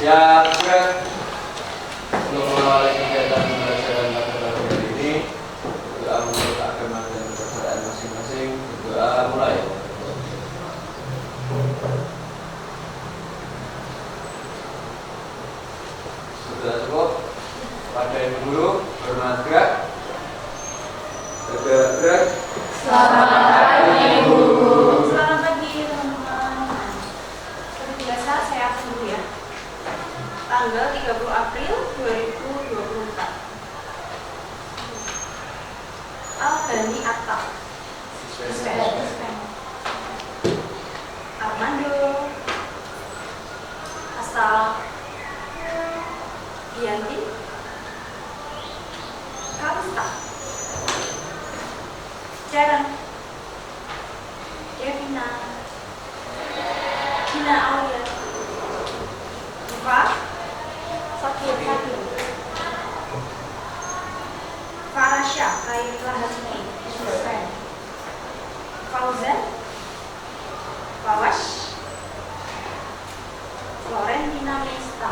Siap, gerak. Untuk mengawali kegiatan pembelajaran pada hari ini, doa menurut agama dan kepercayaan masing-masing. Doa mulai. Sudah cukup? Pada ibu guru, hormat gerak. Gerak. Selamat pagi Ibu. Selamat pagi teman-teman. Seperti biasa saya absen dulu ya. Tanggal 30 April 2024. Al-Bani Atta. Armando. Asal Dianti. Kamsta. Jaran. Devina. Gina Aulia. Eva. Sakir Fadil. Farasya Khairila Hasmi. Fauzan. Fawash. Florentina Mesta.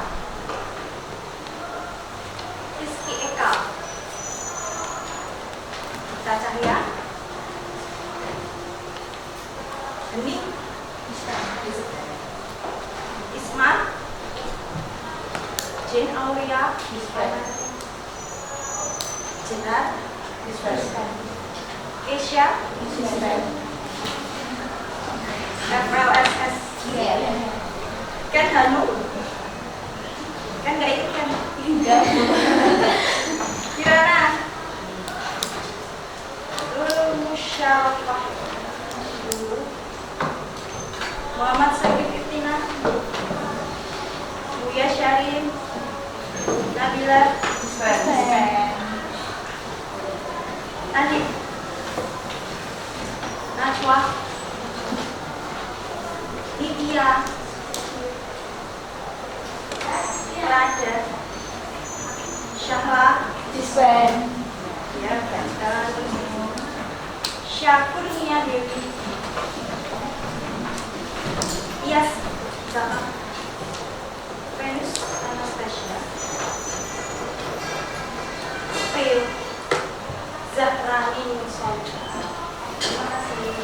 Rizky Eka. Gita Cahya. Hening. Isman. Jane Aulia. Jenar. Keisha. FLSS. Kan Hanu. Kan nggak ikut kan? Kirana. Musyarafah. Muhammad Sayyid Fitina. Buya Syarin. Nabila. Nadif. Najwa. Lydia. Raja. Syahla. Ya, dan Syakurnia Dewi. Iyas Zaka. Venus Anastasia. Phil Zahrani Nusol. Terima kasih.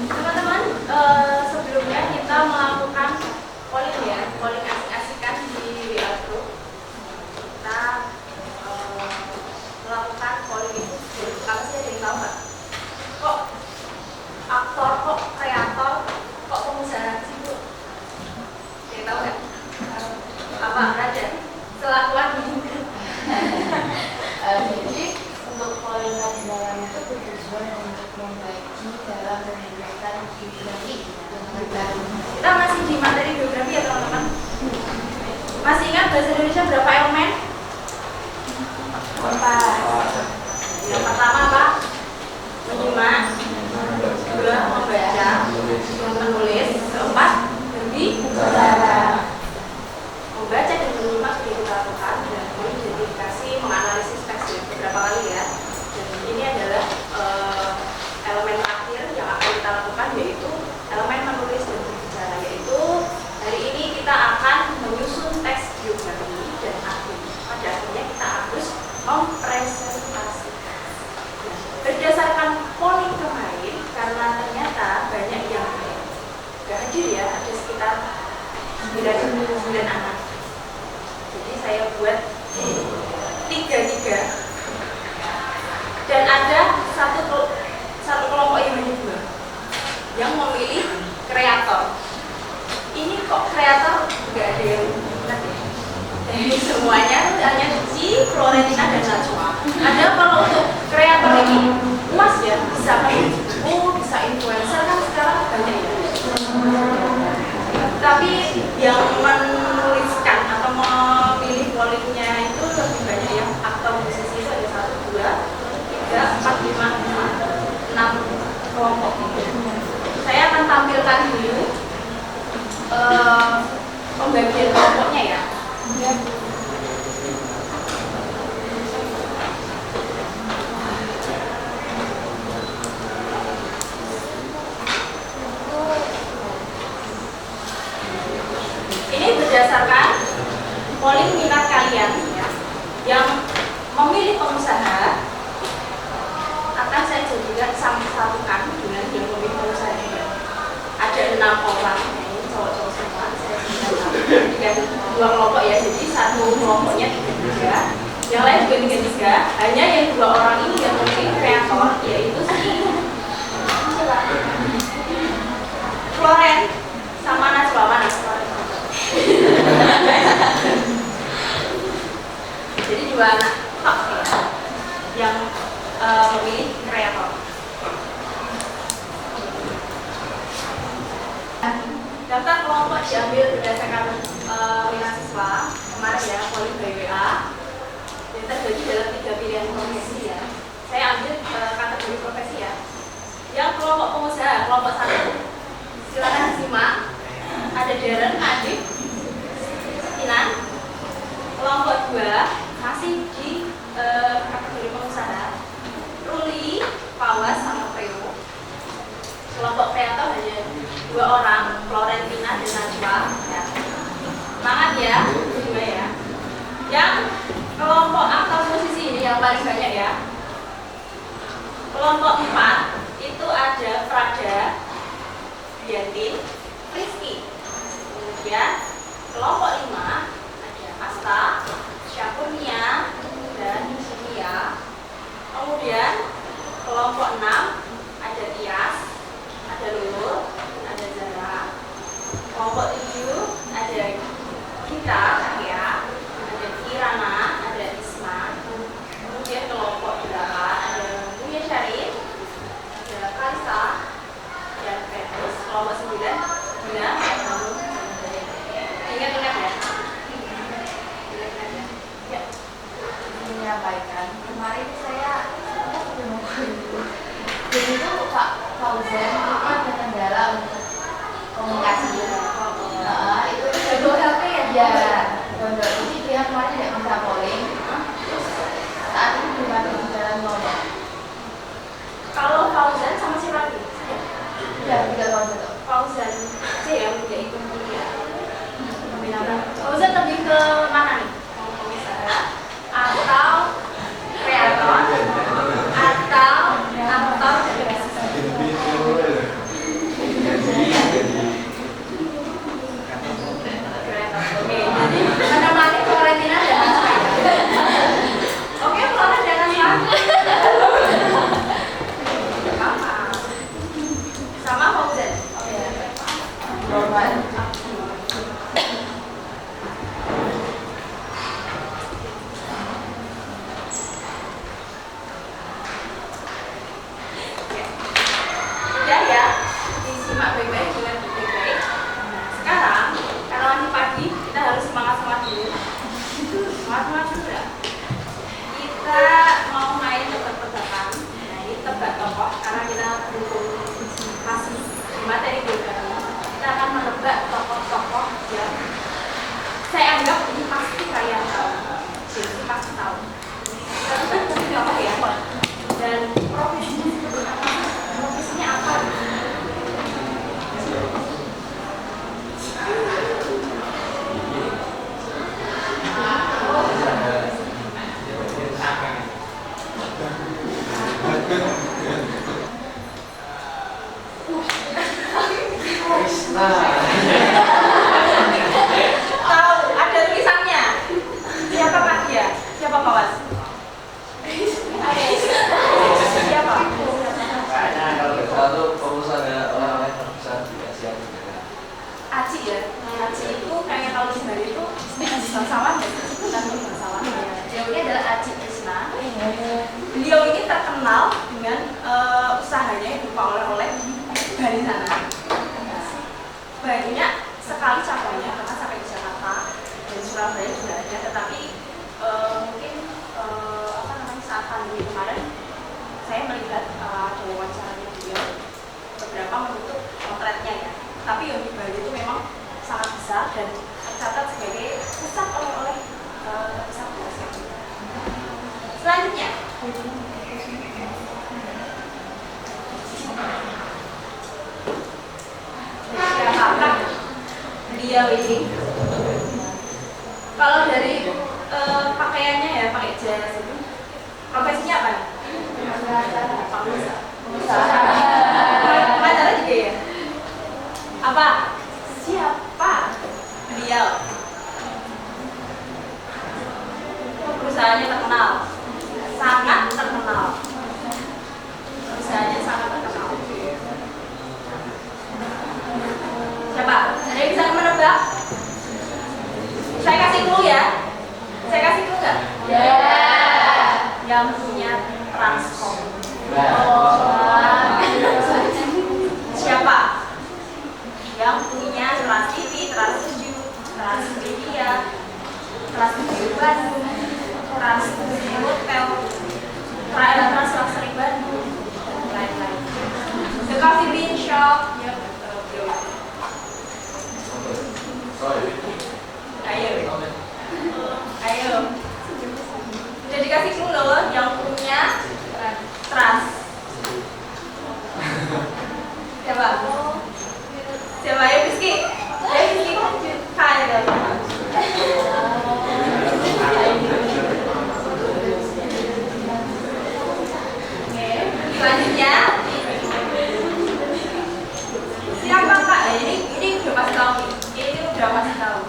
Teman-teman, sebelumnya kita melakukan polling ya, polling asik-asikan di WA group. Kita melakukan polling itu apa sih, ada yang tahu nggak? Kok aktor, kok kreator, kok pengusaha sih Bu? Ada yang tahu nggak? Apa Raja? Selaku admin. Jadi untuk polling dalam itu bertujuan untuk membagi dalam pendidikan geografi. Kita masih di materi geografi ya teman-teman. Masih ingat bahasa Indonesia berapa elemen? 4. Yang pertama apa? Menyimak. 2. Membaca. Menulis. 4. Berbicara. Membaca dan menyimak sudah kita lakukan dan mengidentifikasi, menganalisis teks beberapa kali ya. Dan ini adalah elemen terakhir yang akan kita lakukan, yaitu elemen menulis dan berbicara, yaitu hari ini kita akan menyusun teks biografi dan pada akhirnya kita harus mempresentasikan. Berdasarkan polling kemarin, karena ternyata banyak yang gak hadir ya, ada sekitar 9 anak. Jadi saya buat 3 dan ada satu kelompok yang hanya 2 yang memilih kreator. Ini kok kreator nggak ada yang ingat ya? Jadi semuanya hanya si Florentina dan Najwa. Ada kalau untuk kreator ini luas ya, bisa bisa influencer kan sekarang banyak ya. Tapi yang menuliskan atau memilih pollingnya itu lebih banyak yang aktor musisi, itu ada 1, 2, 3, 4, 5, 6 kelompok. Saya akan tampilkan dulu pembagian kelompoknya ya. tingkat kalian ya, yang memilih pengusaha akan saya jadikan satukan dengan yang memilih pengusaha juga. Ada 6 orang, ya, ini cowok-cowok semua, saya jadikan 2 kelompok ya, jadi satu kelompoknya 3, yang lain juga 3, hanya yang 2 orang ini yang memilih kreator, yaitu si Floren sama Najwa. Mana Floren? Jadi 2 anak top ya, yang memilih kreator. Daftar kelompok diambil berdasarkan mahasiswa kemarin ya, polling by WA, dan terbagi dalam 3 pilihan profesi ya. Saya ambil kategori profesi ya. Yang kelompok pengusaha, kelompok 1, silakan simak. Ada Darren, Adib, Kinan. Kelompok 2 masih di kategori pengusaha, Ruli, Pawas, sama Preo. Kelompok kreator hanya 2 orang, Florentina dan Najwa ya. Semangat ya, 2 ya. Yang kelompok aktor musisi ini yang paling banyak ya. Kelompok 4 itu ada Prada, Diantin, Rizky. Kemudian kelompok 5 ada Asta, Syakunia, dan Sulia. Kemudian kelompok 6 ada Tias, ada Lulur, ada Zara. Kelompok 7 ada Gita, Cahya, ada Kirana, ada Isma. Kemudian kelompok 8 ada Buya Syarif, ada Kalisa, dan Petrus. Kelompok 9 Gina, Namun. Ingat-ingat ya. Menyampaikan kemarin saya jadi itu Pak Fauzan itu ada kendala untuk komunikasi itu jodoh HP ya jodoh jadi dia kemarin tidak bisa polling saat ini belum ada di dalam kelompok. Kalau Fauzan sama siapa lagi? Ya 3 kelompok Fauzan saya yang tidak ikut kuliah. Fauzan lebih ke mana nih? Pengusaha atau kreator atau aktor dari bisnis? Kreator. Oke, jadi menemani Florentina dan Najwa. Oke, Floren dan Najwa. Sama Fauzan. Oke. Udah ya, disimak baik-baik dengan baik-baik. Nah, sekarang karena masih pagi, kita harus semangat-semangat dulu. Semangat-semangat dulu ya. Kita mau main tebak-tebakan. Nah, ini tebak tokoh karena kita berhubung masih di materi biologi. Kita akan menebak tokoh-tokoh yang saya anggap ini pasti kalian tahu. Jadi pasti tahu. Kita tebak tokoh ya. Dan profesinya apa? Tahu, ada tulisannya. Siapa Pak dia? Siapa Pak Was? Siapa? Kayaknya kalau satu pengusaha orang lain terbesar di Asia Tenggara. Aci ya. Aci itu kayak kalau di Bali itu bangsawan ya. Bukan bangsawan ya. Beliau ini adalah Aci Krishna. Beliau ini terkenal dengan usahanya yang berupa oleh-oleh dari sana. Banyak sekali cabangnya, bahkan sampai di Jakarta dan Surabaya juga ada. Tetapi mungkin saat pandemi kemarin saya melihat ada wawancaranya beliau, beberapa menutup potretnya ya. Tapi yang di Bali itu memang sangat besar dan tercatat sebagai pusat oleh-oleh terbesar di Asia. Selanjutnya, siapakah beliau ini? Kalau dari perusahaannya terkenal, sangat terkenal. Perusahaannya sangat terkenal. Siapa? Ada yang bisa menebak? Saya kasih clue ya. Saya kasih clue nggak? Ya. Yang punya Transcorp. Siapa? Yang punya Trans TV, Trans 7, Transmedia, Trans Studio Bandung, Trans Studio Hotel, Trans Luxury Bandung, dan lain-lain. The Coffee Bean Shop. Ya, betul. Ayo. Udah dikasih clue loh, yang punya Trans. Siapa? Siapa ya Rizky? Ayo Rizky. Hai dong. Oke, selanjutnya siapa Kak? Ini udah pasti tahu nih. Ini udah pasti tahu.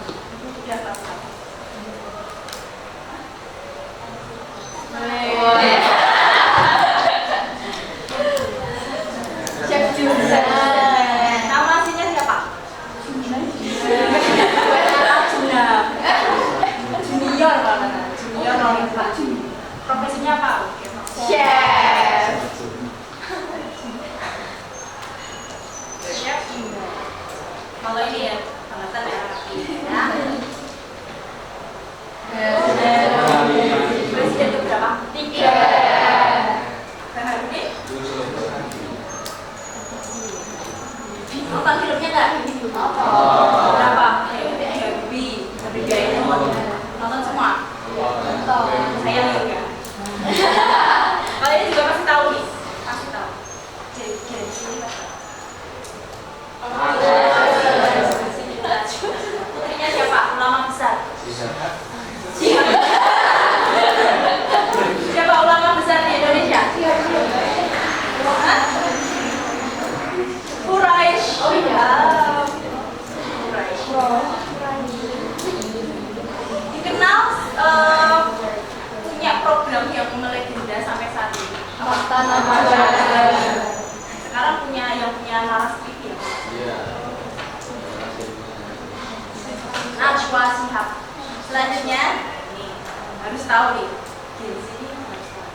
Udah pasti tahu. Chef Junsen. Nama aslinya siapa? Junior banget. Junior Ronita. Profesinya apa? Chef. Chef. Kalau ini ya, angkatan ya. Presiden itu berapa? 3. Hari ini? Nonton filmnya nggak? Berapa? Happy Diamond. Nonton semua? Saya enggak. Kalau ini juga pasti tahu nih. Pasti tahu. Jadi sini putrinya siapa? Ulama besar. Siapa ulama besar di Indonesia? Hah? Quraisy. Oh iya. Quraisy. Dikenal punya program yang melegenda sampai saat ini. Fakta nama. Sekarang yang punya Laras TV ya. Iya. Najwa Shihab. Selanjutnya, nih harus tahu nih. Di sini harus tahu.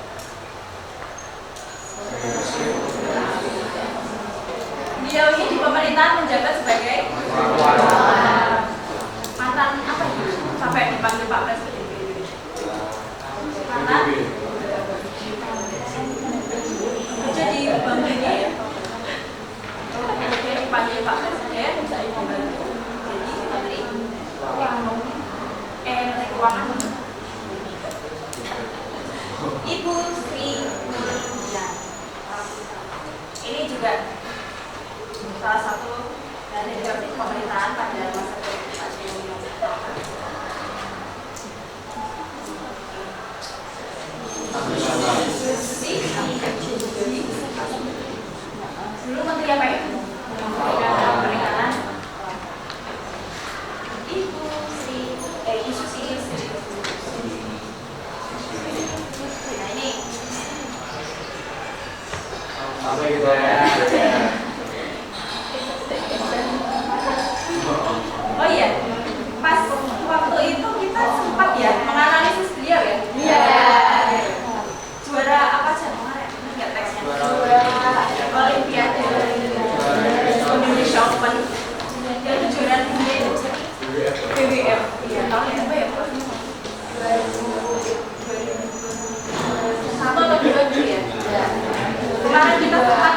Beliau ini di pemerintahan menjabat sebagai mantan apa itu? Sampai dipanggil Pak Presiden Indonesia. Mantan kerja di Bank Dunia ya. Dia dipanggil Pak Presiden, saya membantu jadi Menteri Keuangan. Ibu Sri Mulyani. Ini juga salah satu dari eksekutif pemerintahan pada masa Pak Jokowi. Dulu menteri apa ya? Pemerintahan. Ibu Susi. Nah ini. Apa gitu ya? Oh iya, pas waktu itu kita sempat ya menganalisis beliau ya. Iya. Juara apa aja kemarin? Enggak teksnya. Olimpiade Indonesia Open. Dia itu juara dunia itu. BWF. Iya, tahun berapa ya? 2001 atau 2002 ya? Kemarin kita sempat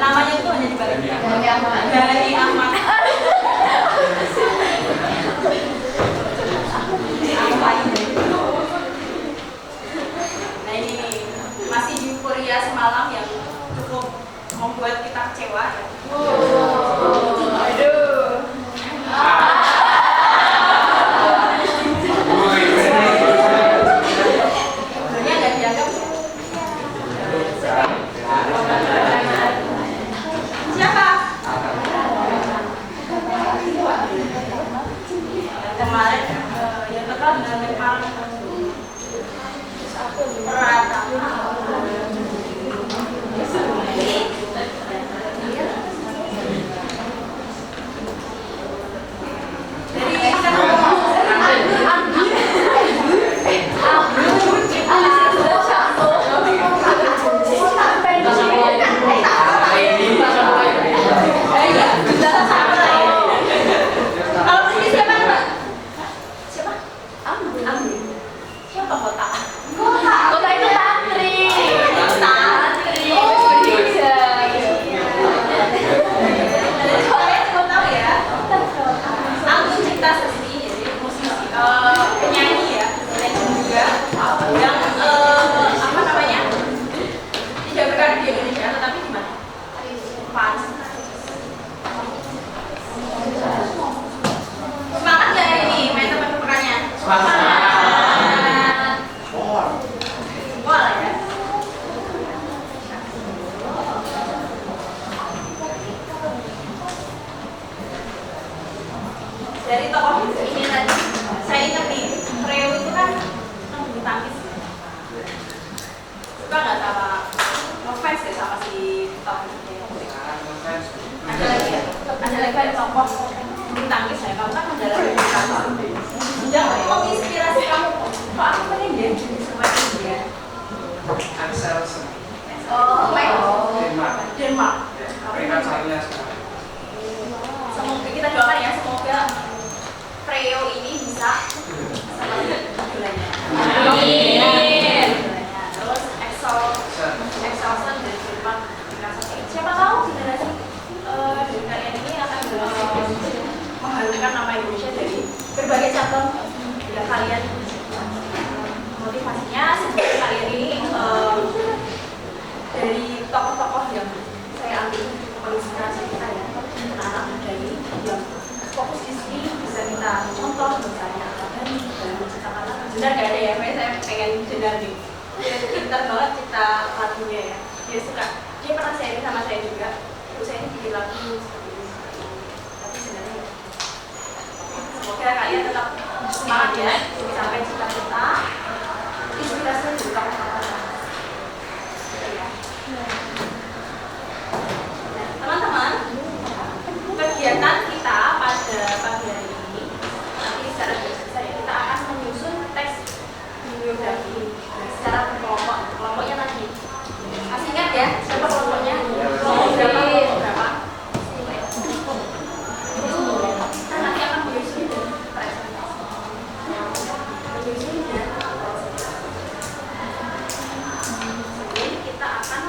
namanya itu hanya dibalik dari Ahmad. Nah ini masih euforia semalam yang cukup membuat kita kecewa. Aduh. Sebenarnya nggak dianggap. Siapa? Kemarin yang terkenal dengan Nepal. Dari tokoh ini tadi saya ingat nih, Freo itu kan bulu tangkis. Suka nggak sama ngefans ya sama si tokoh ini? Ada lagi ya? Ada lagi tokoh bulu tangkis ya? Kamu kan menjalani bulu tangkis. Yang menginspirasi kamu, kok aku pengen dia jadi seperti dia? Axelsen. Oh, Denmark. Peringkat satunya sekarang. Semoga kita doakan ya, semoga Freo ini bisa seperti idolanya. Amin. Terus Excelsen dari Denmark. Siapa tahu generasi dari kalian ini akan mengharumkan nama Indonesia dari berbagai cabang ya kalian. Motivasinya sebenarnya kalian ini dari tokoh-tokoh yang saya ambil menginspirasi kita ya, anak-anak muda ini yang fokus di sini bisa kita contoh misalnya dan menciptakan lagu. Benar gak ada ya, saya pengen benar nih. Dia pintar banget cipta lagunya ya. Dia suka. Dia pernah sharing sama saya juga. Terus saya ini bikin lagu seperti ini. Tapi sebenarnya semoga kalian tetap semangat ya, sampai cita-cita. Inspirasi juga teman-teman, kegiatan kita pada pagi hari ini nanti secara besar ya, kita akan menyusun teks bibliografi secara kelompoknya tadi. Masih ingat ya siapa kelompoknya? Kelompok berapa? Kita nanti akan menyusun presentasi. Kita akan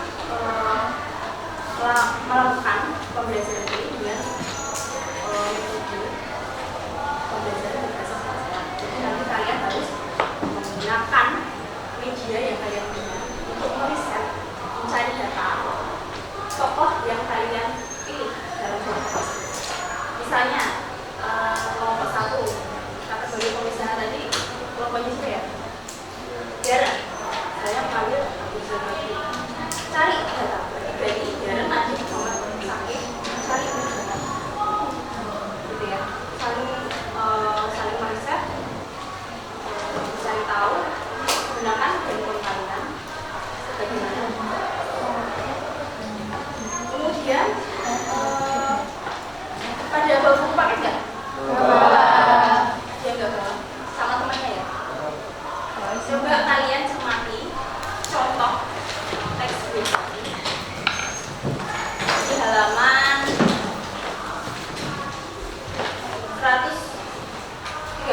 melakukan pembelajaran ini dengan metode pembelajaran berdasarkan sasaran. Jadi nanti kalian harus menggunakan media yang kalian punya untuk meriset, mencari data tokoh yang kalian pilih dalam kelompok. Misalnya kelompok 1 kategori pemisahan tadi kelompoknya siapa ya? Darren. Saya mengambil cari data. Berarti Darren nanti sama sakit cari data. Gitu ya. Saling meriset, cari tahu, gunakan handphone kalian sebagaimana. Kemudian pada bawa buku paket nggak? Ya nggak bawa. Sama temannya ya. Coba kalian cermati contoh teks bibliografi di halaman 137.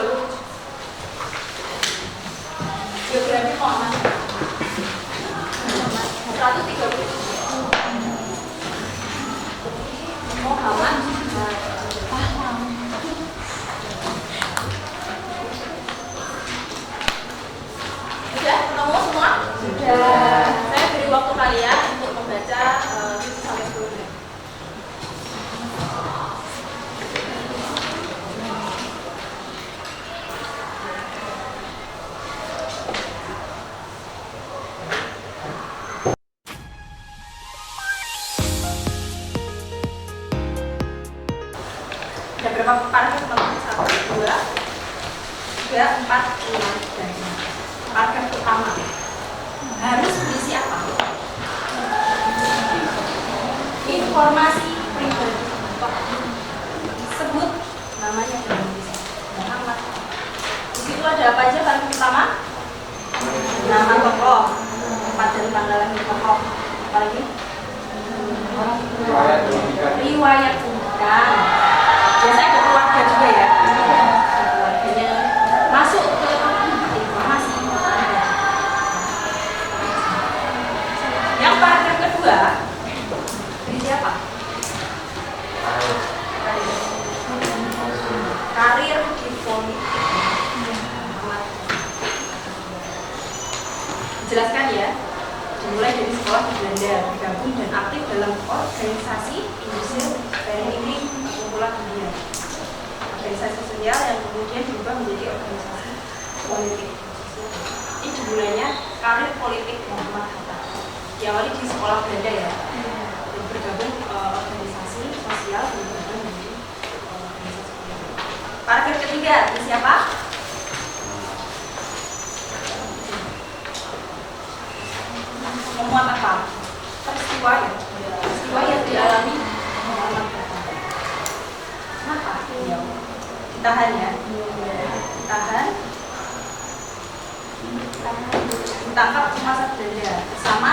Biografi Muhammad 137. Berapa paragraf teman-teman? 1, 2, 3, 4, 5, dan 6. Paragraf pertama harus berisi apa? Informasi pribadi. Sebut namanya dan tulis Muhammad. Di situ ada apa aja paragraf pertama? Nama tokoh, tempat dan tanggal lahir tokoh. Apalagi? Riwayat bukan. Biasanya ada keluarga juga ya. Keluarganya masuk ke informasi. Yang paragraf kedua berisi apa? Karir di politik. Jelaskan ya. Dimulai dari sekolah di Belanda, bergabung dan aktif dalam organisasi industri ini kumpulan dunia. Organisasi sosial yang kemudian berubah menjadi organisasi politik. Ini dimulainya karir politik Muhammad Hatta. Diawali di sekolah Belanda ya, dan bergabung organisasi sosial dan berubah menjadi organisasi politik. Paragraf ketiga, siapa? Memuat apa? Peristiwa ya? Peristiwa yang dialami Muhammad Hatta. Kenapa? Ditahan ya? Ditahan. Ditangkap di masa Belanda bersama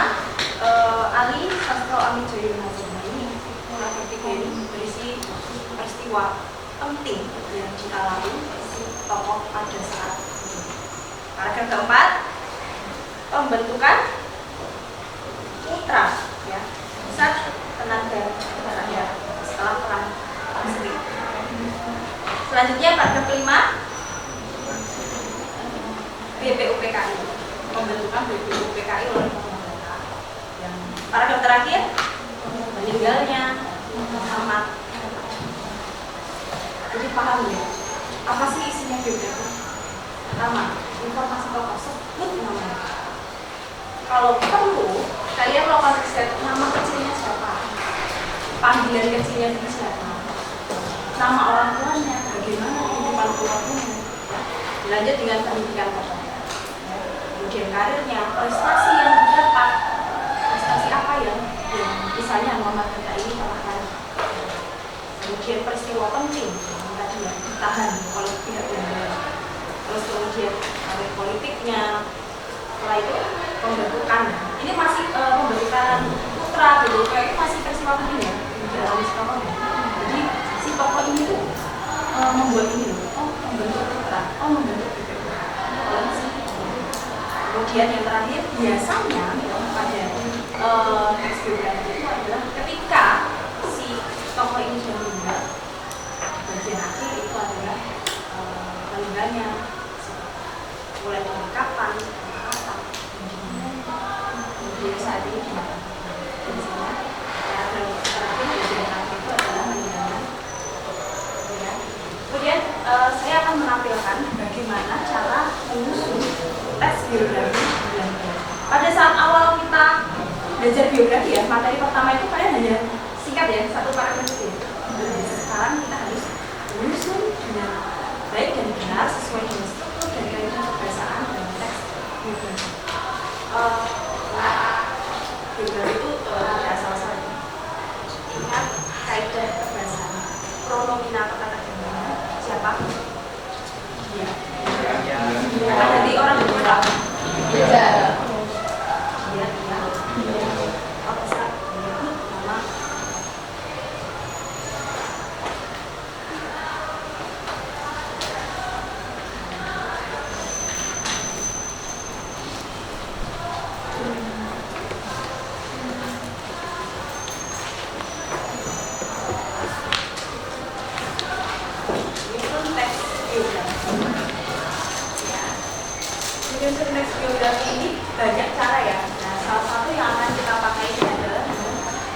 Ali Sastro Amijoyo Nasrullah. Ini paragraf ketiga ini berisi peristiwa penting yang dialami si tokoh pada saat itu. Paragraf keempat, pembentukan putra ya, pusat tenaga rakyat setelah perang Asri. Selanjutnya paragraf kelima, BPUPKI, pembentukan BPUPKI oleh pemerintah. Yang paragraf terakhir, meninggalnya Muhammad. Jadi paham ya, apa sih isinya biografi? Pertama, informasi tokoh, sebut namanya. Kalau perlu, kalian melakukan riset nama kecilnya siapa, panggilan kecilnya siapa, nama orang tuanya, bagaimana kehidupan keluarganya. Dilanjut dengan pendidikan tokoh, kemudian karirnya, prestasi yang didapat, prestasi apa yang misalnya Muhammad Hatta ini telah raih. Kemudian peristiwa penting yang tadi ya ditahan oleh pihak Belanda. Terus kemudian karir politiknya. Setelah itu pembentukan. Ini masih pembentukan putra gitu. Kayak ini masih peristiwa penting ya di dalam sekolah. Jadi si tokoh ini tuh membuat ini loh. Oh, membentuk putra. Oh, membentuk putra. Kemudian yang terakhir biasanya pada teks biografi itu adalah ketika si tokoh ini sudah meninggal, bagian akhir itu adalah meninggalnya, mulai dari kapan, apa, kemudian saat ini gimana. Misalnya terakhir bagian akhir itu adalah meninggalnya. Kemudian saya akan menampilkan bagaimana cara menyusun tes biografi. Pada saat awal kita belajar biografi ya, materi pertama itu kalian hanya singkat ya, satu paragraf itu. Sekarang kita harus menyusun dengan baik dan benar sesuai dengan struktur dan kaidah kebahasaan dan teks biografi. Biografi itu tidak asal-asalan. Ingat kaidah kebahasaan. Pronominator kata gimana? Siapa? Dia. Kata dari orang yang berapa? Dia. Oh, bisa menyebut nama. Menyusun teks biografi ini banyak cara ya. Nah, salah satu yang akan kita pakai ini adalah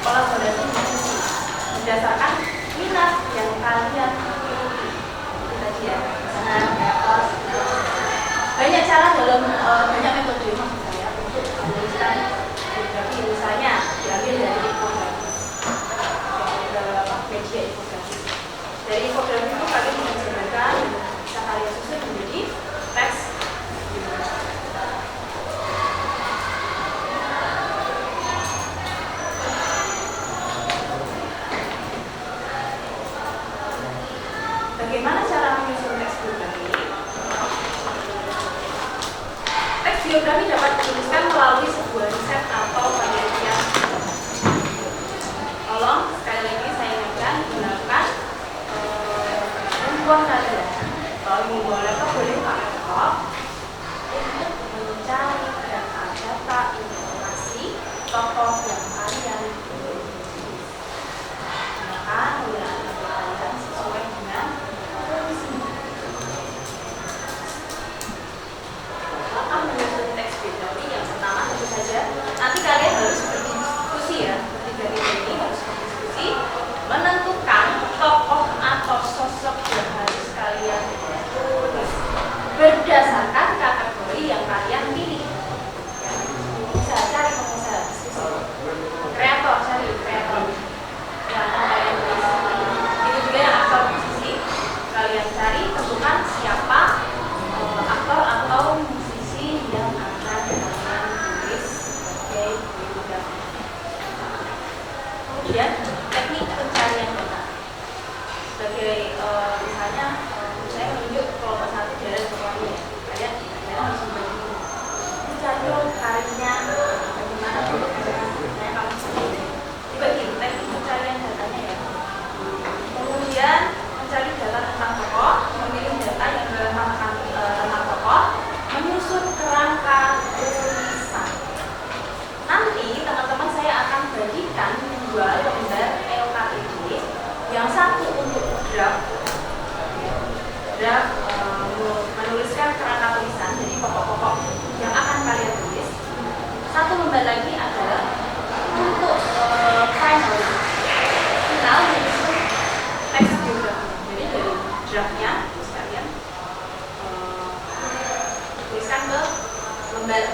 kolaborasi diskusi berdasarkan minat yang kalian miliki. Itu tadi ya. Banyak cara dalam banyak metode maksud saya untuk menuliskan biografi. Misalnya diambil dari infografi, media infografi. Dari infografi itu tokoh yang kalian gunakan oleh kalian sesuai dengan profesinya. Akan menyusun teks teori yang pertama tentu saja nanti kalian harus berdiskusi ya, bertiga ini harus berdiskusi menentukan tokoh atau sosok yang harus kalian tulis berdasarkan kategori yang kalian pilih. Bisa cari pengusaha diskusi, kreator, cari kreator yang akan kalian tulis. Itu juga yang aktor musisi, kalian cari tentukan siapa aktor atau musisi yang akan kalian tulis sebagai biografi. Kemudian teknik pencarian data sebagai misalnya saya menunjuk kelompok satu jalan kelompoknya, kalian harus mencari karirnya bagaimana saya kamu sendiri dibagi teknik pencarian datanya ya. Kemudian mencari data tentang tokoh, memilih data yang relevan tentang tokoh, menyusun kerangka tulisan. Nanti teman-teman saya akan bagikan dua lembar LKTD, yang satu untuk draft menuliskan kerangka tulisan, jadi pokok-pokok yang akan kalian tulis. Satu lembar lagi adalah untuk final menyusun teks biografi. Jadi dari draftnya terus kalian tuliskan ke lembar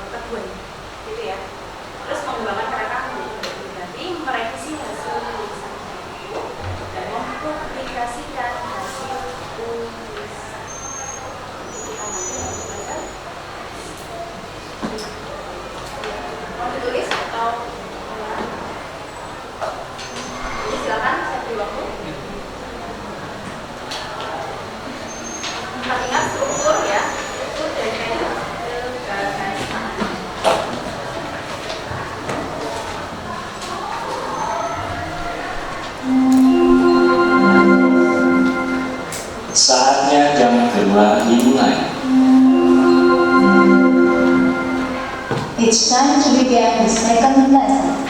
kedua, gitu ya. Terus mengembangkan kerangka biografi, merevisi hasil tulisan itu dan mempublikasikan hasil tulisan. Kita nanti membaca. Mau ditulis atau jadi silakan saya beri waktu. Kita ingat struktur ya, struktur dari gagasan. Saatnya jam 2 dimulai. It's time to begin the second lesson.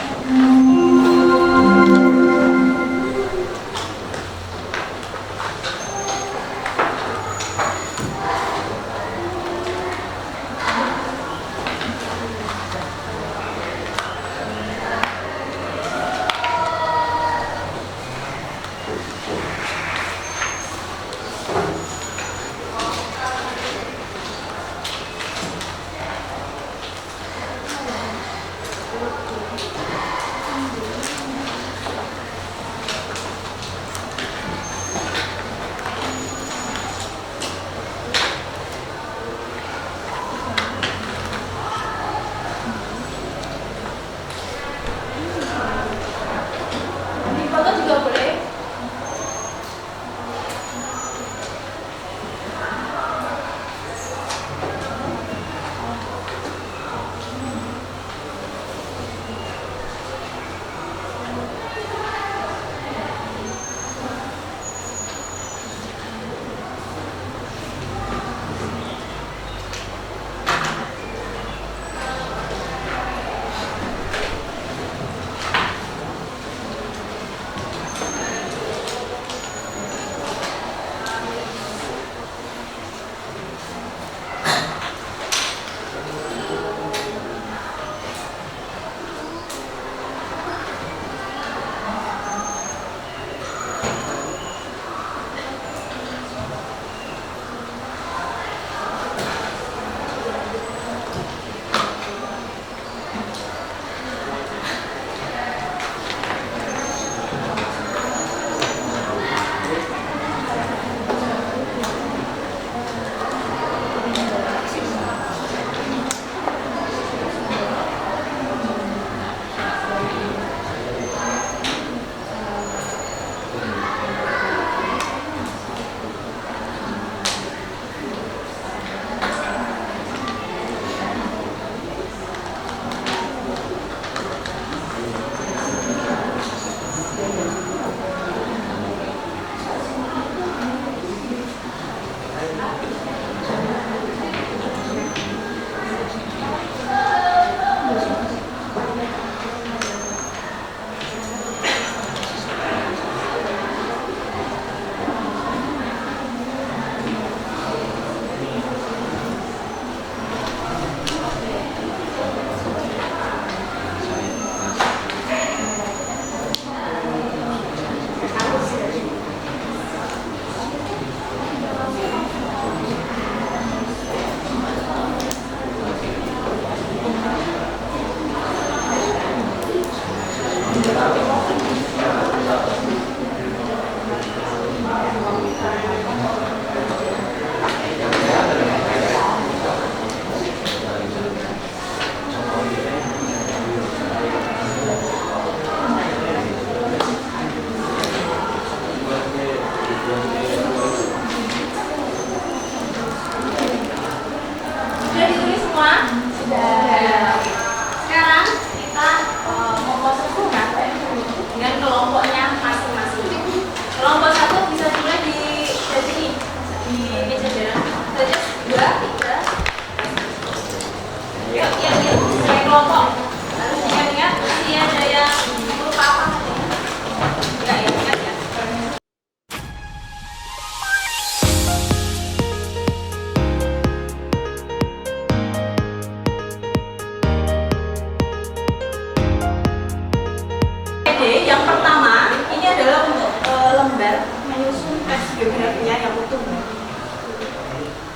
Adik-adik, yang pertama ini adalah untuk lembar menyusun teks biografinya yang utuh.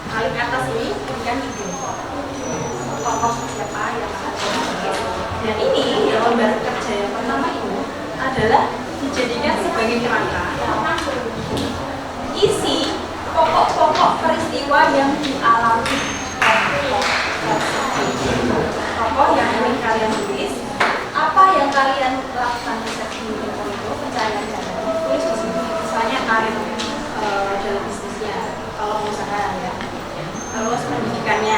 Kali ke atas ini berikan tokoh siapa yang ada. Dan ini ya, lembar kerja yang pertama itu adalah dijadikan sebagai kerangka isi pokok-pokok peristiwa yang dialami tokoh yang ingin kalian tulis, apa yang kalian lakukan di itu pencarian dana, tulis di sini. Misalnya karir dalam bisnisnya, kalau usaha ya, terus pendidikannya,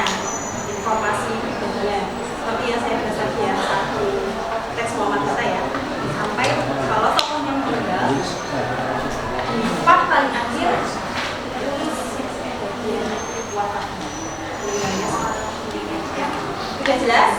informasi pribadinya, seperti yang saya bahas tadi ya, satu teks Muhammad Hatta ya, sampai kalau tokoh yang meninggal di part paling akhir tulis bagian wafatnya, meninggalnya seperti ini ya. Sudah jelas?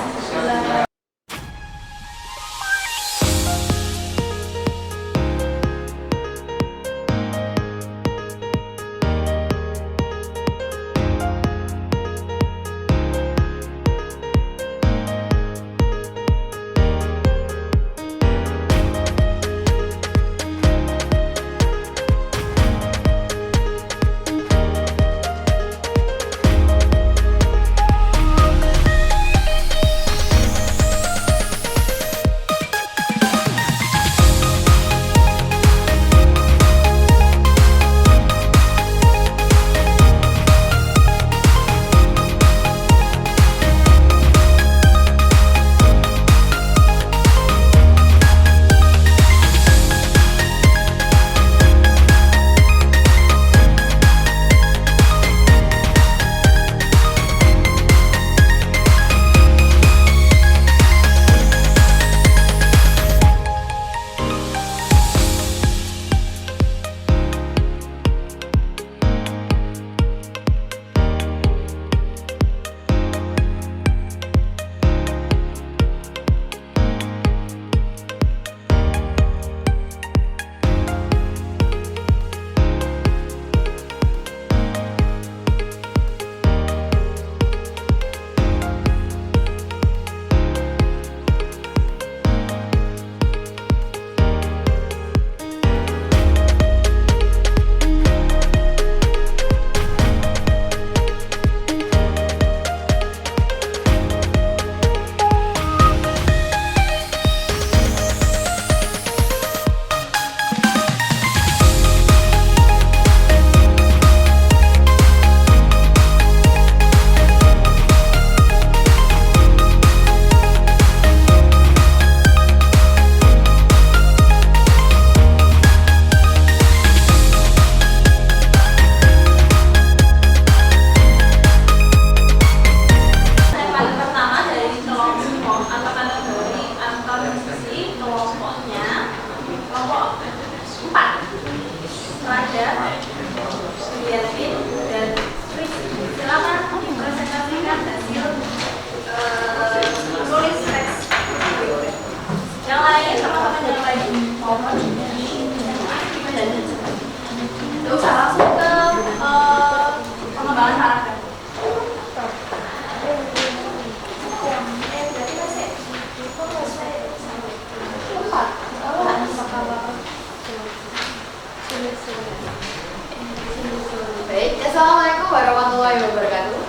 Baik, Assalamualaikum warahmatullahi wabarakatuh.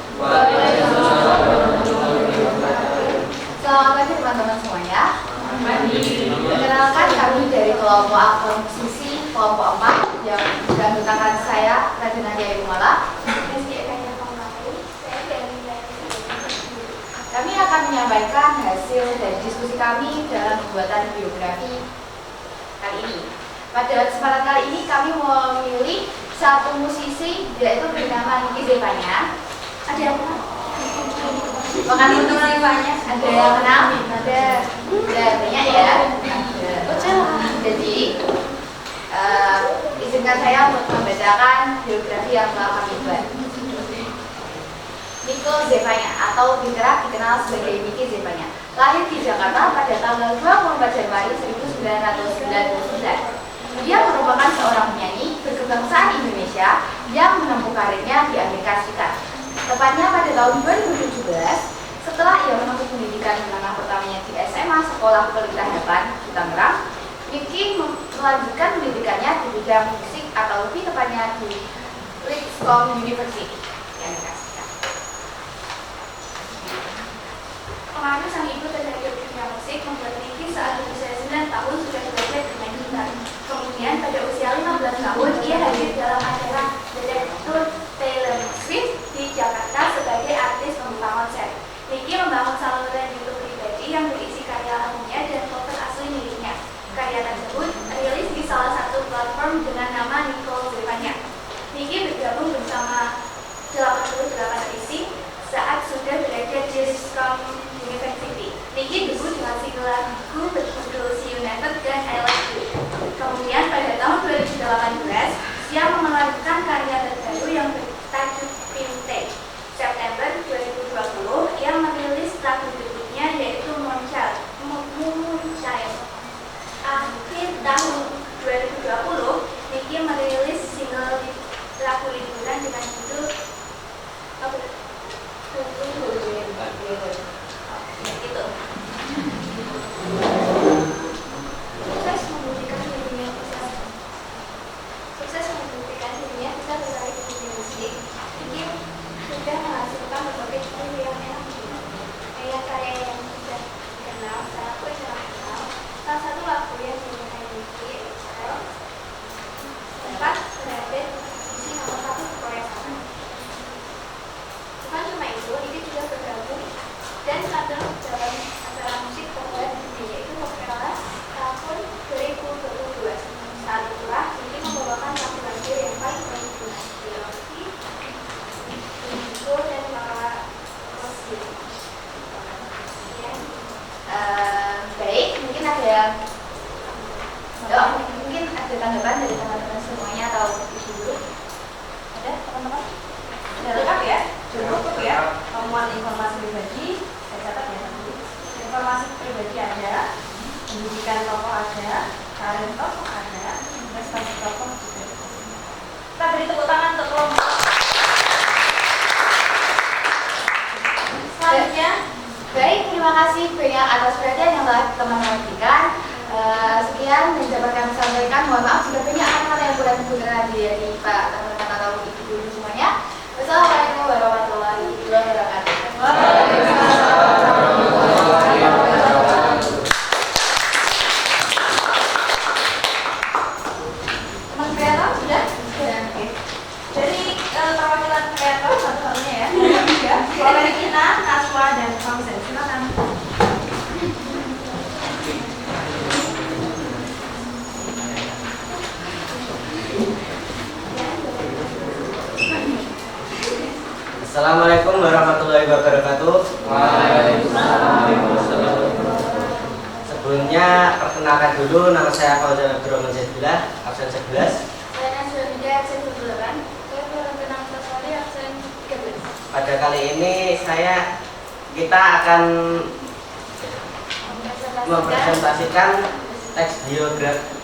Selamat pagi teman-teman semuanya. Perkenalkan, kami dari kelompok aktor musisi kelompok 4 yang dianggotkan saya Radina Jaya Kumala. Kami akan menyampaikan hasil dari diskusi kami dalam pembuatan biografi kali ini. Pada kesempatan kali ini kami memilih satu musisi, yaitu bernama Niki Zevanya. Ada yang kenal? Makan Niki Zevanya? Ada yang kenal? Ada banyak ya. Jadi izinkan saya untuk membacakan biografi yang telah kami buat. Niko Zevanya atau kerap dikenal sebagai Niki Zevanya, lahir di Jakarta pada tanggal 24 Januari 1999. Dia merupakan seorang penyanyi berkebangsaan Indonesia yang menempuh karirnya di Amerika Serikat. Tepatnya pada tahun 2017, setelah ia menempuh pendidikan menengah pertamanya di SMA Sekolah Pelita Harapan di Tangerang, Niki melanjutkan pendidikannya di bidang musik atau lebih tepatnya di Lipscomb University yang dikasihkan. Pengaruh sang ibu terhadap dunia musik membuat Niki saat berusia 9 tahun sudah belajar bermain gitar. Kemudian pada usia 15 tahun ia hadir dalam acara The Tour Taylor Swift di Jakarta sebagai artis pembuka konser. Niki membangun saluran YouTube pribadi yang berisi karya albumnya dan cover asli miliknya. Karya tersebut rilis di salah satu platform dengan nama Nicole Zevanya. Niki bergabung bersama 88 isi saat sudah berada di Lipscomb University. Niki debut dengan single lagu berjudul See You Never dan I Like You. Kemudian pada tahun 2018, ia melanjutkan karya terbaru yang bertajuk Vintage. September 2020, ia merilis lagu debutnya yaitu Moonchild. Akhir tahun 2020, Niki merilis single lagu liburan dengan judul itu. Sukses membuktikan dirinya bisa berlari di dunia musik. Niki sudah menghasilkan berbagai karya yang enak karya yang sudah dikenal secara internasional. Salah satu lagu yang dinyanyikan Niki adalah sempat berada di posisi nomor 1 di Korea Selatan. Bukan cuma itu, Niki juga bergabung dan tampil dalam acara musik populer di dunia yaitu Coachella tahun 2022. Saat itulah Niki membawakan lagu-lagu yang paling banyak diikuti Indo dan para musik. Baik, mungkin ada tanggapan dari teman-teman semuanya atau ibu dulu? Ada teman-teman? Sudah lengkap ya? Cukup ya? Temuan informasi pribadi, saya catat ya nanti. Informasi pribadi ada, pendidikan tokoh ada, karir tokoh ada, prestasi tokoh juga. Kita beri tepuk tangan untuk kelompok. Selanjutnya, Baik, terima kasih banyak atas perhatian yang telah teman-teman berikan. Sekian yang dapat kami sampaikan. Mohon maaf jika banyak hal yang kurang berkenan dari Pak teman-teman atau ibu guru semuanya. Wassalamualaikum warahmatullahi wabarakatuh. teman kreator sudah? Oke. Dari perwakilan kreator satu-satunya ya. Oleh Kina, Kaswa, dan Fauzen. Silakan. Assalamualaikum warahmatullahi wabarakatuh. Waalaikumsalam. Sebelumnya perkenalkan dulu, nama saya Fauzan Abdurrahman Zaidillah, absen 11. Saya Nasrul Hidayah, absen 28. Saya Berkenang Saswari, absen 13. Pada kali ini kita akan mempresentasikan teks biografi.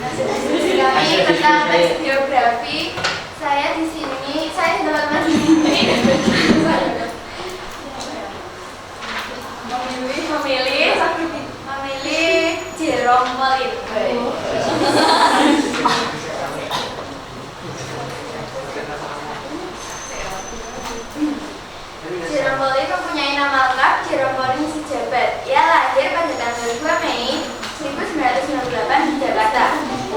Kami tentang teks biografi. Saya di sini, saya teman-teman di sini memilih Jerome Pauline. Jerome Pauline mempunyai nama lengkap Jerome Pauline Sijabat. Ia lahir pada tanggal 2 Mei 1998 di Jakarta.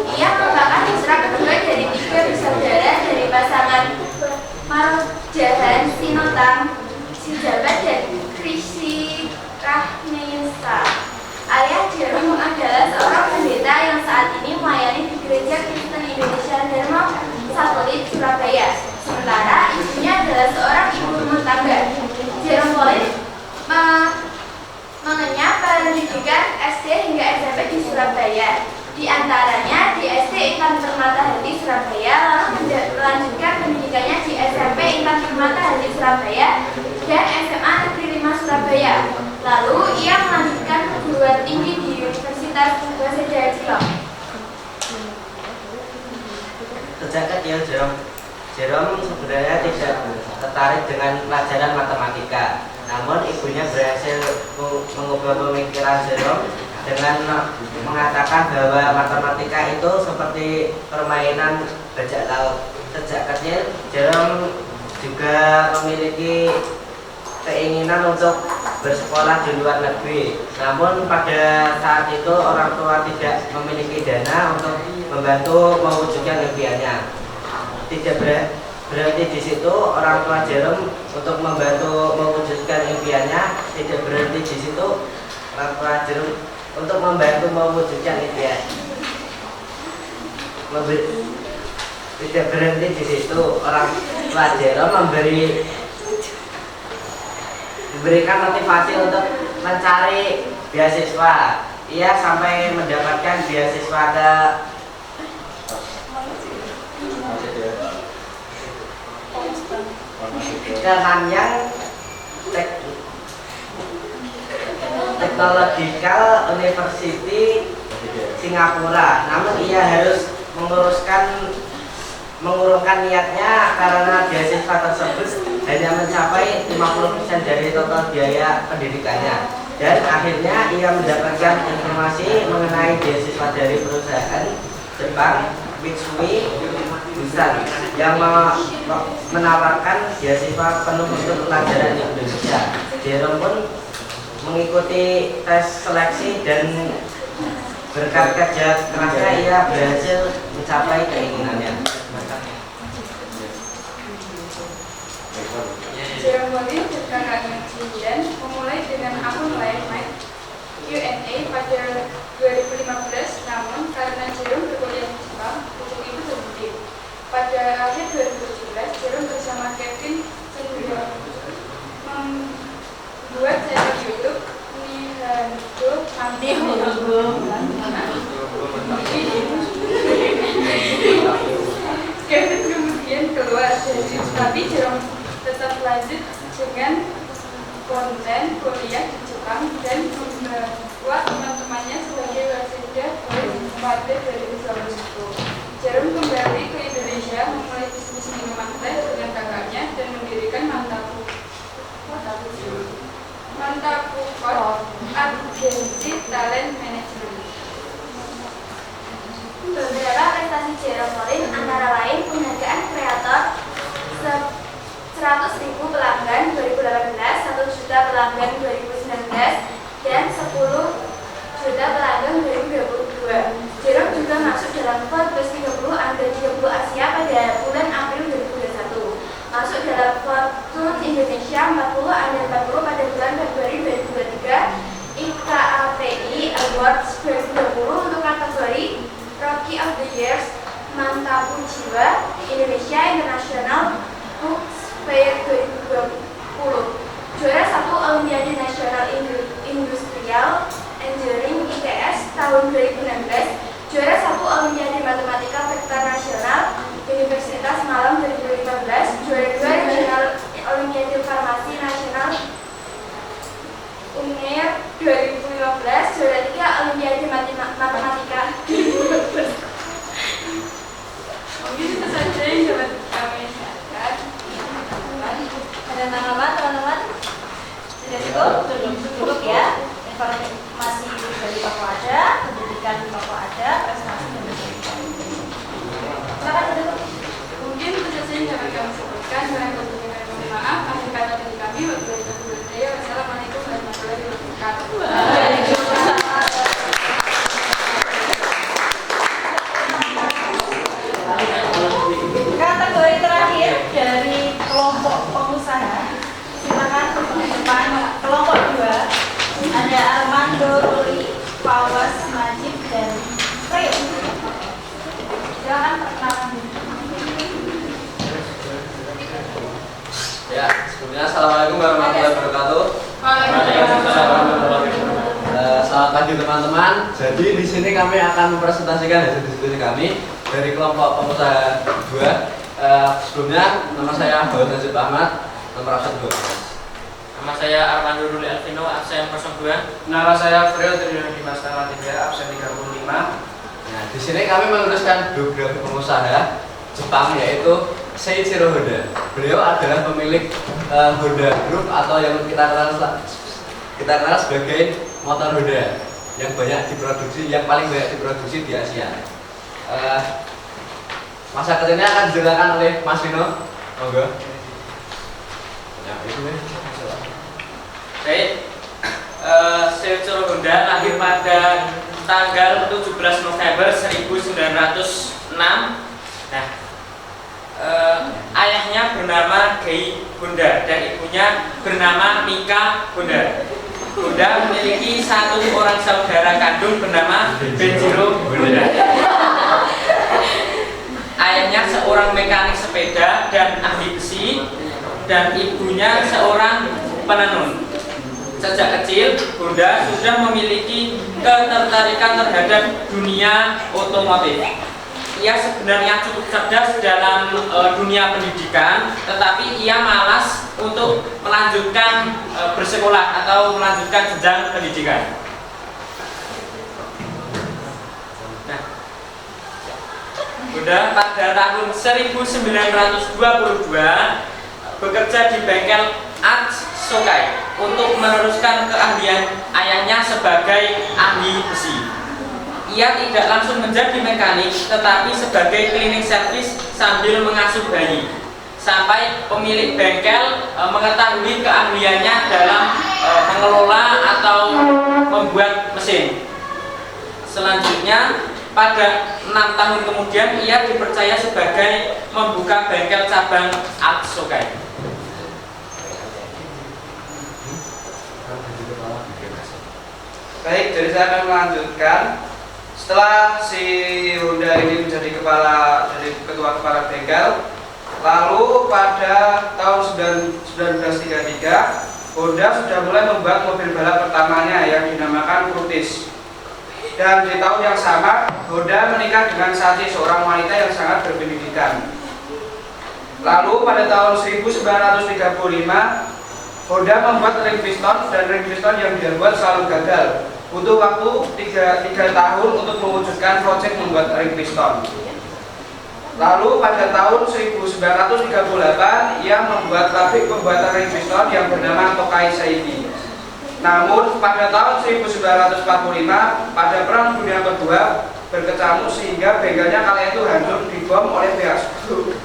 Ia merupakan putra kedua dari 3 bersaudara dari pasangan Marjahan Sinotang Sijabat dan Krisi Rahmesa. Ayah Jerome adalah seorang pendeta yang saat ini melayani di Gereja Kristen Indonesia Dharma Satelit Surabaya. Sementara ibunya adalah seorang ibu rumah tangga. Jerome Pauline mengenyam pendidikan SD hingga SMP di Surabaya. Di antaranya di SD Intan Permata Hati Surabaya, lalu melanjutkan pendidikannya di SMP Intan Permata Hati Surabaya dan SMA Negeri 5 Surabaya. Lalu ia melanjutkan perguruan tinggi di Universitas Waseda Cilok. Sejak kecil Jerome sebenarnya tidak tertarik dengan pelajaran matematika. Namun ibunya berhasil mengubah pemikiran Jerome dengan mengatakan bahwa matematika itu seperti permainan bajak laut. Sejak kecil, Jerome juga memiliki keinginan untuk bersekolah di luar negeri. Namun pada saat itu orang tua tidak memiliki dana untuk membantu mewujudkan impiannya. Tidak berhenti di situ, orang tua Jerome untuk membantu mewujudkan impiannya. Tidak berhenti di situ, orang tua Jerome untuk membantu mewujudkan impian. Tidak berhenti di situ, orang tua Jerome memberikan motivasi untuk mencari beasiswa. Ia sampai mendapatkan beasiswa ke Nanyang Technological University Singapura. Namun ia harus mengurungkan niatnya karena beasiswa tersebut hanya mencapai 50% dari total biaya pendidikannya. Dan akhirnya ia mendapatkan informasi mengenai beasiswa dari perusahaan Jepang Mitsui Bussan yang menawarkan beasiswa penuh untuk pelajaran di Indonesia. Jerome pun mengikuti tes seleksi dan berkat kerja kerasnya ia berhasil mencapai keinginannya. Jerome Molin dan kakaknya Julian memulai dengan akun lain Q&A pada 2015, namun karena Jerome berkuliah di Jepang, untuk itu terhenti. Pada akhir 2017, Jerome bersama Kevin Sendirian membuat channel YouTube Kevin kemudian keluar dari, tapi Jerome tetap lanjut dengan konten kuliah di Jepang dan membawa teman-temannya sebagai waseda pada 2021. Jerome kembali ke Indonesia, memulai bisnis minuman teh dengan kakaknya dan mendirikan Mantapu Agency Talent Management. Beberapa prestasi Jerome Molin antara lain penghargaan kreator 100.000 pelanggan 2018, 1 juta pelanggan 2019, dan 10 juta pelanggan 2022. Jerome juga masuk dalam Forbes 30 Under 30 Asia pada bulan April 2021. Masuk dalam Fortune Indonesia 40 Under 40 pada bulan Februari 2023. IKAPI Awards 2020 untuk kategori Rookie of the Year Mantapu Jiwa Indonesia International Books Fair 2020. Juara 1 Olimpiade Nasional Industrial Engineering ITS tahun 2016. Juara 1 Olimpiade Matematika Vektor Nasional Universitas Malang 2015. Juara 2 Regional Olimpiade Farmasi Nasional UNER 2015. Juara 3 Olimpiade Matematika. Mungkin itu saja yang dapat kami sampaikan. Ada tanggapan teman-teman? Sudah cukup ya. Informasi dari Bapak ada, pendidikan Bapak ada, prestasi dan pendidikan. Silakan duduk. Mungkin itu saja yang dapat kami sebutkan. Mohon maaf, akhir kata dari kami. Wassalamualaikum warahmatullahi wabarakatuh. Kategori terakhir dari kelompok pengusaha. Silakan depan kelompok 2. Ada Armando Ruli, Pawas Majid, dan Rio. Silakan perkenalkan diri. Ya, sebelumnya assalamualaikum warahmatullahi wabarakatuh. Selamat pagi teman-teman. Jadi di sini kami akan mempresentasikan hasil diskusi kami dari kelompok pengusaha 2. Sebelumnya nama saya Bawa Najib Ahmad, nomor absen 12. Nama saya Armando Ruli Alvino, absen 02. Nama saya Freo Triyono Dimas Tanggal 3, absen 35. Nah, di sini kami menuliskan biografi pengusaha Jepang yaitu Seiichiro Honda. Beliau adalah pemilik Honda Group atau yang kita kenal sebagai motor Honda. yang banyak diproduksi, yang paling banyak diproduksi di Asia. Masa kerjanya akan dijelaskan oleh Mas Vino. Monggo. Ya, itu nih. Baik, Seiichiro Honda lahir pada tanggal 17 November 1906. Nah, ayahnya bernama Gei Honda dan ibunya bernama Mika Honda. Honda memiliki satu orang saudara kandung bernama Benjiro Honda. Ayahnya seorang mekanik sepeda dan ahli besi, dan ibunya seorang penenun. Sejak kecil, Honda sudah memiliki ketertarikan terhadap dunia otomotif. Ia sebenarnya cukup cerdas dalam dunia pendidikan, tetapi ia malas untuk melanjutkan bersekolah atau melanjutkan jenjang pendidikan. Nah, Honda pada tahun 1922 bekerja di bengkel Atsukai untuk meneruskan keahlian ayahnya sebagai ahli besi. Ia tidak langsung menjadi mekanik, tetapi sebagai cleaning service sambil mengasuh bayi. Sampai pemilik bengkel mengetahui keahliannya dalam mengelola atau membuat mesin. Selanjutnya, pada 6 tahun kemudian ia dipercaya sebagai membuka bengkel cabang Atsukai. Baik, jadi saya akan melanjutkan. Setelah si Honda ini menjadi ketua kepala bengkel, lalu pada tahun 1933 Honda sudah mulai membuat mobil balap pertamanya yang dinamakan Curtiss. Dan di tahun yang sama Honda menikah dengan Sachi, seorang wanita yang sangat berpendidikan. Lalu pada tahun 1935 Honda membuat ring piston, dan ring piston yang dia buat selalu gagal. Butuh waktu 3 tahun untuk mewujudkan proyek membuat ring piston. Lalu pada tahun 1938 ia membuat pabrik pembuatan ring piston yang bernama Tokai Seiki. Namun pada tahun 1945 pada Perang Dunia Kedua berkecamuk sehingga bengkelnya kala itu hancur dibom oleh pihak sekutu,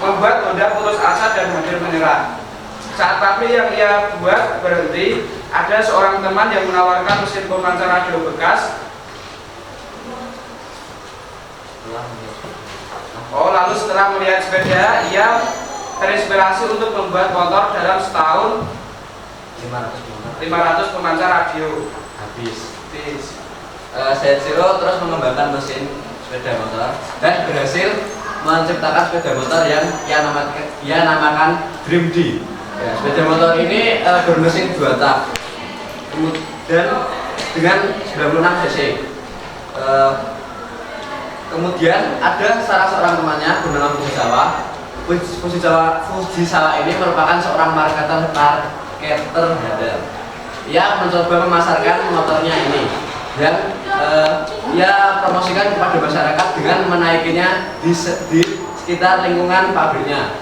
membuat Honda putus asa dan hampir menyerah. Saat pabrik yang ia buat berhenti, ada seorang teman yang menawarkan mesin pemancar radio bekas. Lalu setelah melihat sepeda, ia terinspirasi untuk membuat motor dalam setahun 500 pemancar radio. Habis. Seiichiro terus mengembangkan mesin sepeda motor dan berhasil menciptakan sepeda motor yang ia namakan Dream D. Ya, sepeda motor ini bermesin 2 tak dan dengan 96 cc. Kemudian ada salah seorang temannya bernama Fujisawa. Fujisawa ini merupakan seorang marketer handal. Ia mencoba memasarkan motornya ini dan ia promosikan kepada masyarakat dengan menaikinya di sekitar lingkungan pabriknya.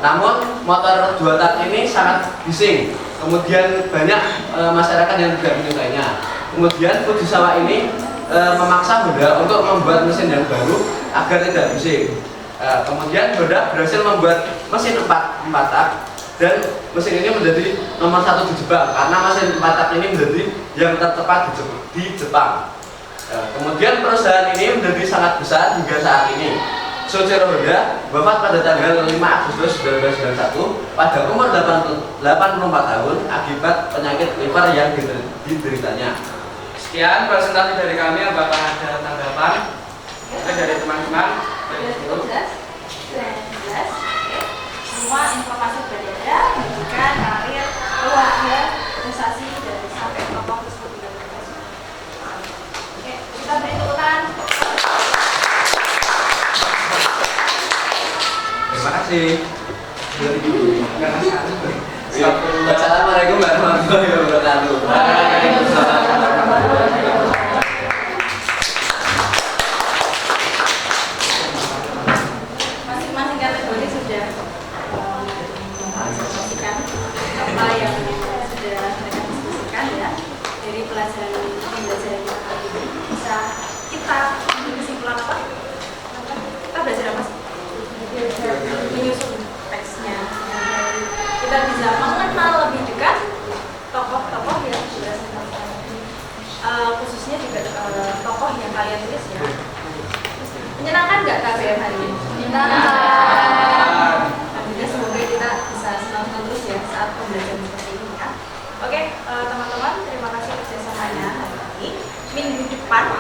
Namun motor 2 tak ini sangat bising. Kemudian banyak masyarakat yang tidak menyukainya. Kemudian Fujisawa ini memaksa Honda untuk membuat mesin yang baru agar tidak bising. Kemudian Honda berhasil membuat mesin 4 tak dan mesin ini menjadi nomor 1 di Jepang karena mesin 4 tak ini menjadi yang tercepat di Jepang. Kemudian perusahaan ini menjadi sangat besar hingga saat ini. Seiichiro Honda wafat pada tanggal 5 Agustus 1991 pada umur 84 tahun akibat penyakit liver yang dideritanya. Sekian presentasi dari kami. Apakah ada tanggapan dari teman-teman? Semua informasi berbeda, pendidikan, karir, keluarga, prestasi, dan sampai kelompok tersebut juga berbeda. Oke, kita beri tepuk tangan. Terima kasih. Assalamualaikum warahmatullahi wabarakatuh. Masing-masing kategori sudah mengkonsultasikan apa yang sudah mereka diskusikan ya. Dari pembelajaran kita kali ini bisa kita ambil kesimpulan apa? Kita belajar apa sih? Menyusun teksnya. Kita bisa mengenal lebih dekat tokoh-tokoh yang khususnya juga tokoh yang kalian tulis ya. Menyenangkan nggak KBM hari ini? Menyenangkan. Semoga kita bisa senang-senang terus ya saat pembelajaran seperti ini ya. Oke, teman-teman, terima kasih kerjasamanya hari ini. Minggu depan,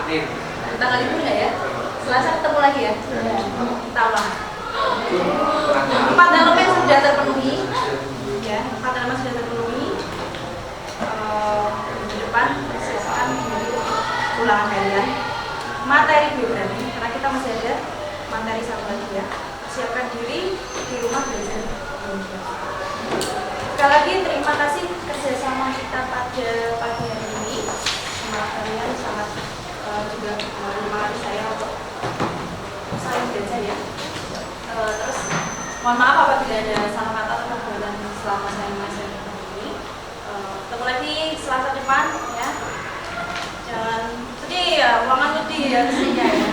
tanggal libur nggak ya? Selasa ketemu lagi ya? Kita ulang. 4 elemen sudah terpenuhi, ya. 4 elemen sudah terpenuhi. Minggu depan persiapkan ulangan kalian. Materi biografi, karena kita masih ada materi satu lagi ya. Siapkan diri di rumah belajar. Sekali lagi terima kasih kerjasama kita pada pagi hari ini. Semangat kalian sangat juga menemani saya untuk saling belajar ya. Terus mohon maaf apabila ada salah kata atau perbuatan selama saya mengajarkan ini. Ketemu lagi Selasa depan ya. Jangan sedih ya, ulangan sedih ya kesininya ya.